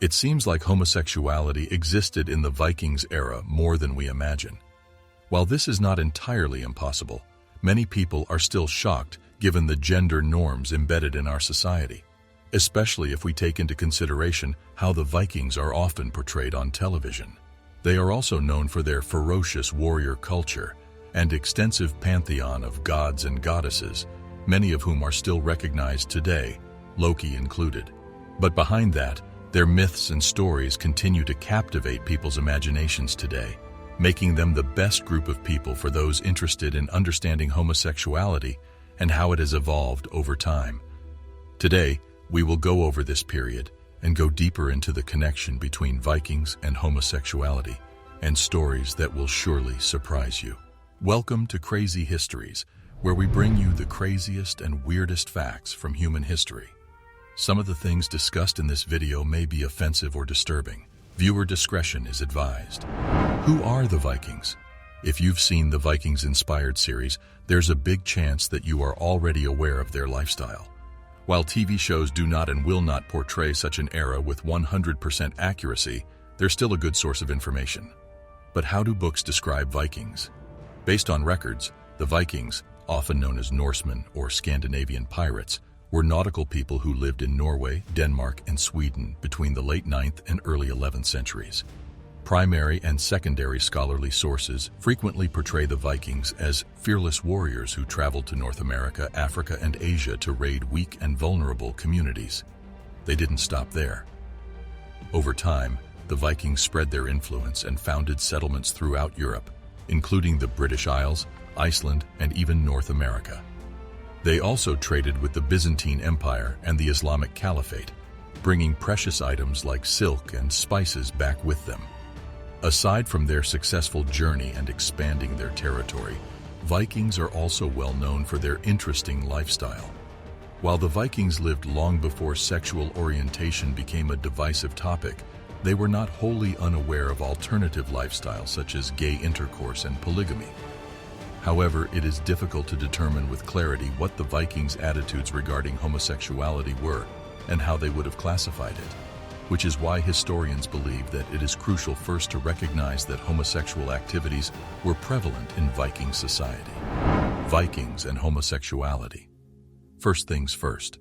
It seems like homosexuality existed in the Vikings era more than we imagine. While this is not entirely impossible, many people are still shocked given the gender norms embedded in our society, especially if we take into consideration how the Vikings are often portrayed on television. They are also known for their ferocious warrior culture and extensive pantheon of gods and goddesses, many of whom are still recognized today, Loki included. But behind that, their myths and stories continue to captivate people's imaginations today, making them the best group of people for those interested in understanding homosexuality and how it has evolved over time. Today, we will go over this period and go deeper into the connection between Vikings and homosexuality and stories that will surely surprise you. Welcome to Crazy Histories, where we bring you the craziest and weirdest facts from human history. Some of the things discussed in this video may be offensive or disturbing. Viewer discretion is advised. Who are the Vikings? If you've seen the Vikings-inspired series, there's a big chance that you are already aware of their lifestyle. While TV shows do not and will not portray such an era with 100% accuracy, they're still a good source of information. But how do books describe Vikings? Based on records, the Vikings, often known as Norsemen or Scandinavian pirates, were nautical people who lived in Norway, Denmark, and Sweden between the late 9th and early 11th centuries. Primary and secondary scholarly sources frequently portray the Vikings as fearless warriors who traveled to North America, Africa, and Asia to raid weak and vulnerable communities. They didn't stop there. Over time, the Vikings spread their influence and founded settlements throughout Europe, including the British Isles, Iceland, and even North America. They also traded with the Byzantine Empire and the Islamic Caliphate, bringing precious items like silk and spices back with them. Aside from their successful journey and expanding their territory, Vikings are also well known for their interesting lifestyle. While the Vikings lived long before sexual orientation became a divisive topic, they were not wholly unaware of alternative lifestyles such as gay intercourse and polygamy. However, it is difficult to determine with clarity what the Vikings' attitudes regarding homosexuality were and how they would have classified it, which is why historians believe that it is crucial first to recognize that homosexual activities were prevalent in Viking society. Vikings and homosexuality. First things first.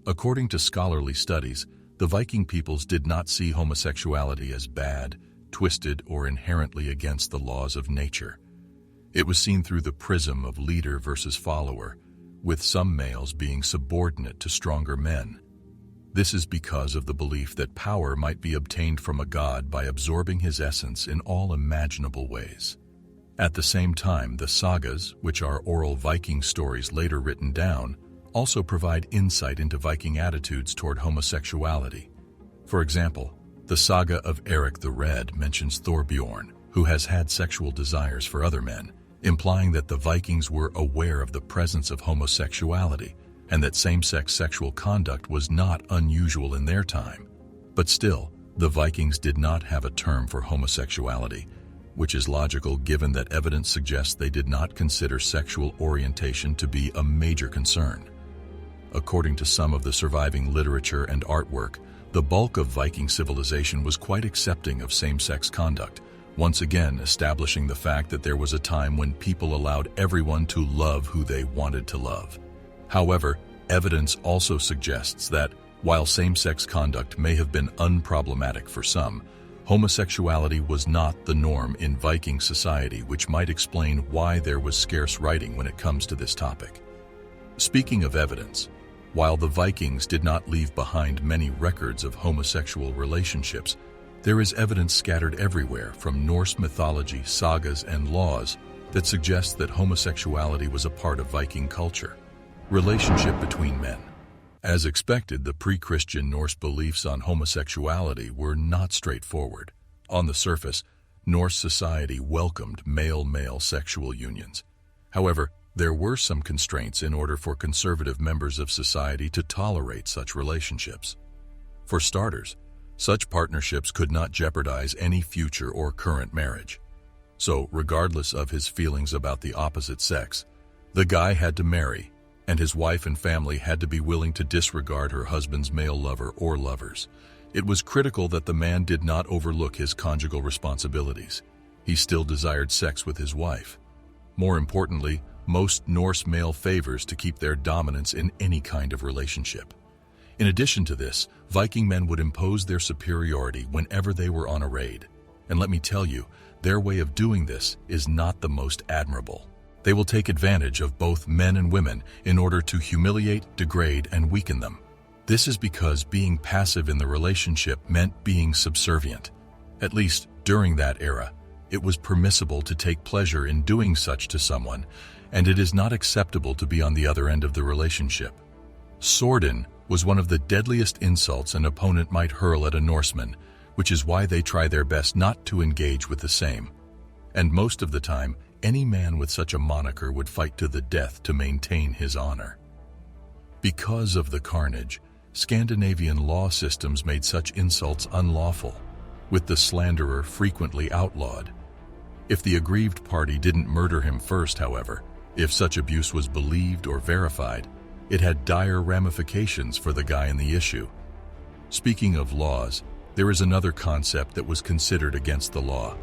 According to scholarly studies, the Viking peoples did not see homosexuality as bad, twisted, or inherently against the laws of nature. It was seen through the prism of leader versus follower, with some males being subordinate to stronger men. This is because of the belief that power might be obtained from a god by absorbing his essence in all imaginable ways. At the same time, the sagas, which are oral Viking stories later written down, also provide insight into Viking attitudes toward homosexuality. For example, the saga of Eric the Red mentions Thorbjorn, who has had sexual desires for other men, implying that the Vikings were aware of the presence of homosexuality and that same-sex sexual conduct was not unusual in their time. But still, the Vikings did not have a term for homosexuality, which is logical given that evidence suggests they did not consider sexual orientation to be a major concern. According to some of the surviving literature and artwork, the bulk of Viking civilization was quite accepting of same-sex conduct, once again establishing the fact that there was a time when people allowed everyone to love who they wanted to love. However, evidence also suggests that, while same-sex conduct may have been unproblematic for some, homosexuality was not the norm in Viking society, which might explain why there was scarce writing when it comes to this topic. Speaking of evidence, while the Vikings did not leave behind many records of homosexual relationships, there is evidence scattered everywhere from Norse mythology, sagas, and laws that suggest that homosexuality was a part of Viking culture. Relationship between men. As expected, the pre-Christian Norse beliefs on homosexuality were not straightforward. On the surface, Norse society welcomed male-male sexual unions. However, there were some constraints in order for conservative members of society to tolerate such relationships. For starters, such partnerships could not jeopardize any future or current marriage. So, regardless of his feelings about the opposite sex, the guy had to marry, and his wife and family had to be willing to disregard her husband's male lover or lovers. It was critical that the man did not overlook his conjugal responsibilities. He still desired sex with his wife. More importantly, most Norse male favors to keep their dominance in any kind of relationship. In addition to this, Viking men would impose their superiority whenever they were on a raid. And let me tell you, their way of doing this is not the most admirable. They will take advantage of both men and women in order to humiliate, degrade, and weaken them. This is because being passive in the relationship meant being subservient. At least during that era, it was permissible to take pleasure in doing such to someone, and it is not acceptable to be on the other end of the relationship. Swordin was one of the deadliest insults an opponent might hurl at a Norseman, which is why they try their best not to engage with the same. And most of the time, any man with such a moniker would fight to the death to maintain his honor. Because of the carnage, Scandinavian law systems made such insults unlawful, with the slanderer frequently outlawed. If the aggrieved party didn't murder him first, however, if such abuse was believed or verified, it had dire ramifications for the guy in the issue. Speaking of laws, there is another concept that was considered against the law.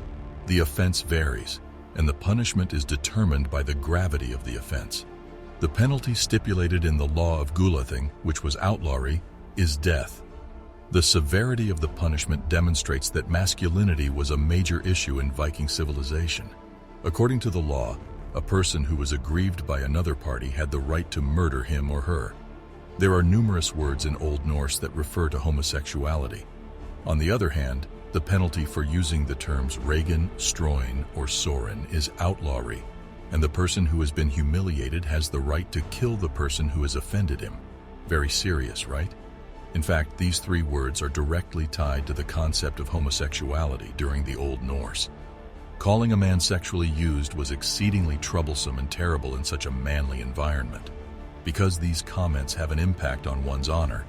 The offense varies, and the punishment is determined by the gravity of the offense. The penalty stipulated in the law of Gulathing, which was outlawry, is death. The severity of the punishment demonstrates that masculinity was a major issue in Viking civilization. According to the law, a person who was aggrieved by another party had the right to murder him or her. There are numerous words in Old Norse that refer to homosexuality. On the other hand, the penalty for using the terms Regan, Stroin, or Soren is outlawry, and the person who has been humiliated has the right to kill the person who has offended him. Very serious, right? In fact, these three words are directly tied to the concept of homosexuality during the Old Norse. Calling a man sexually used was exceedingly troublesome and terrible in such a manly environment. Because these comments have an impact on one's honor,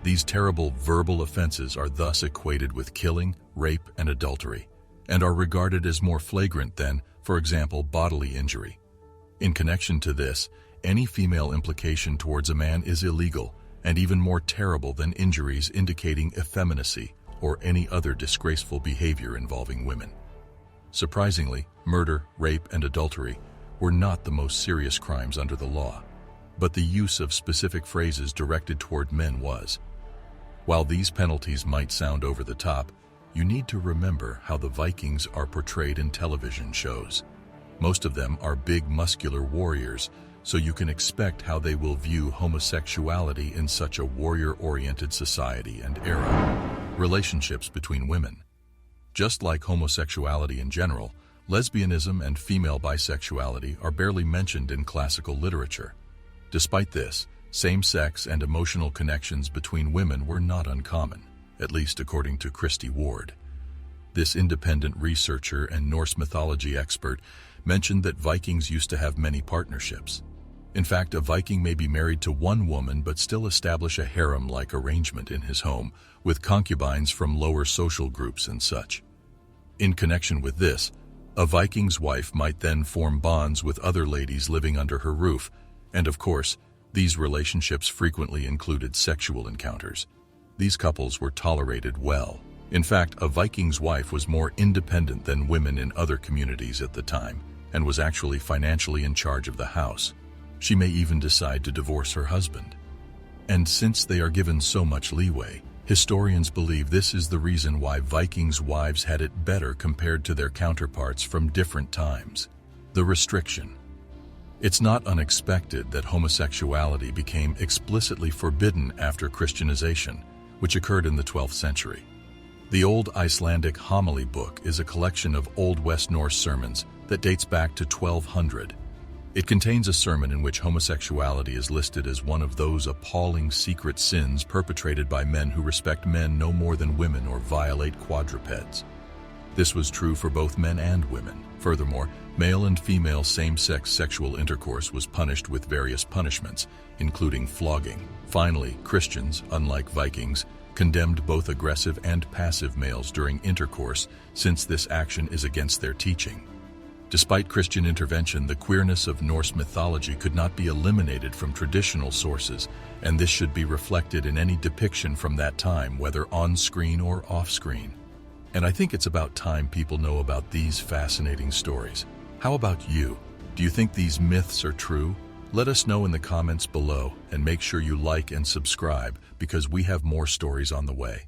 these terrible verbal offenses are thus equated with killing, rape, and adultery, and are regarded as more flagrant than, for example, bodily injury. In connection to this, any female implication towards a man is illegal and even more terrible than injuries indicating effeminacy or any other disgraceful behavior involving women. Surprisingly, murder, rape, and adultery were not the most serious crimes under the law, but the use of specific phrases directed toward men was. While these penalties might sound over the top, you need to remember how the Vikings are portrayed in television shows. Most of them are big, muscular warriors, so you can expect how they will view homosexuality in such a warrior-oriented society and era. Relationships between women. Just like homosexuality in general, lesbianism and female bisexuality are barely mentioned in classical literature. Despite this, same-sex and emotional connections between women were not uncommon, at least according to Christy Ward. This independent researcher and Norse mythology expert mentioned that Vikings used to have many partnerships. In fact, a Viking may be married to one woman but still establish a harem-like arrangement in his home with concubines from lower social groups and such. In connection with this, a Viking's wife might then form bonds with other ladies living under her roof, and of course, these relationships frequently included sexual encounters. These couples were tolerated well. In fact, a Viking's wife was more independent than women in other communities at the time, and was actually financially in charge of the house. She may even decide to divorce her husband. And since they are given so much leeway, historians believe this is the reason why Vikings' wives had it better compared to their counterparts from different times. The restriction. It's not unexpected that homosexuality became explicitly forbidden after Christianization, which occurred in the 12th century. The Old Icelandic Homily Book is a collection of Old West Norse sermons that dates back to 1200. It contains a sermon in which homosexuality is listed as one of those appalling secret sins perpetrated by men who respect men no more than women or violate quadrupeds. This was true for both men and women. Furthermore, male and female same-sex sexual intercourse was punished with various punishments, including flogging. Finally, Christians, unlike Vikings, condemned both aggressive and passive males during intercourse, since this action is against their teaching. Despite Christian intervention, the queerness of Norse mythology could not be eliminated from traditional sources, and this should be reflected in any depiction from that time, whether on-screen or off-screen. And I think it's about time people know about these fascinating stories. How about you? Do you think these myths are true? Let us know in the comments below, and make sure you like and subscribe because we have more stories on the way.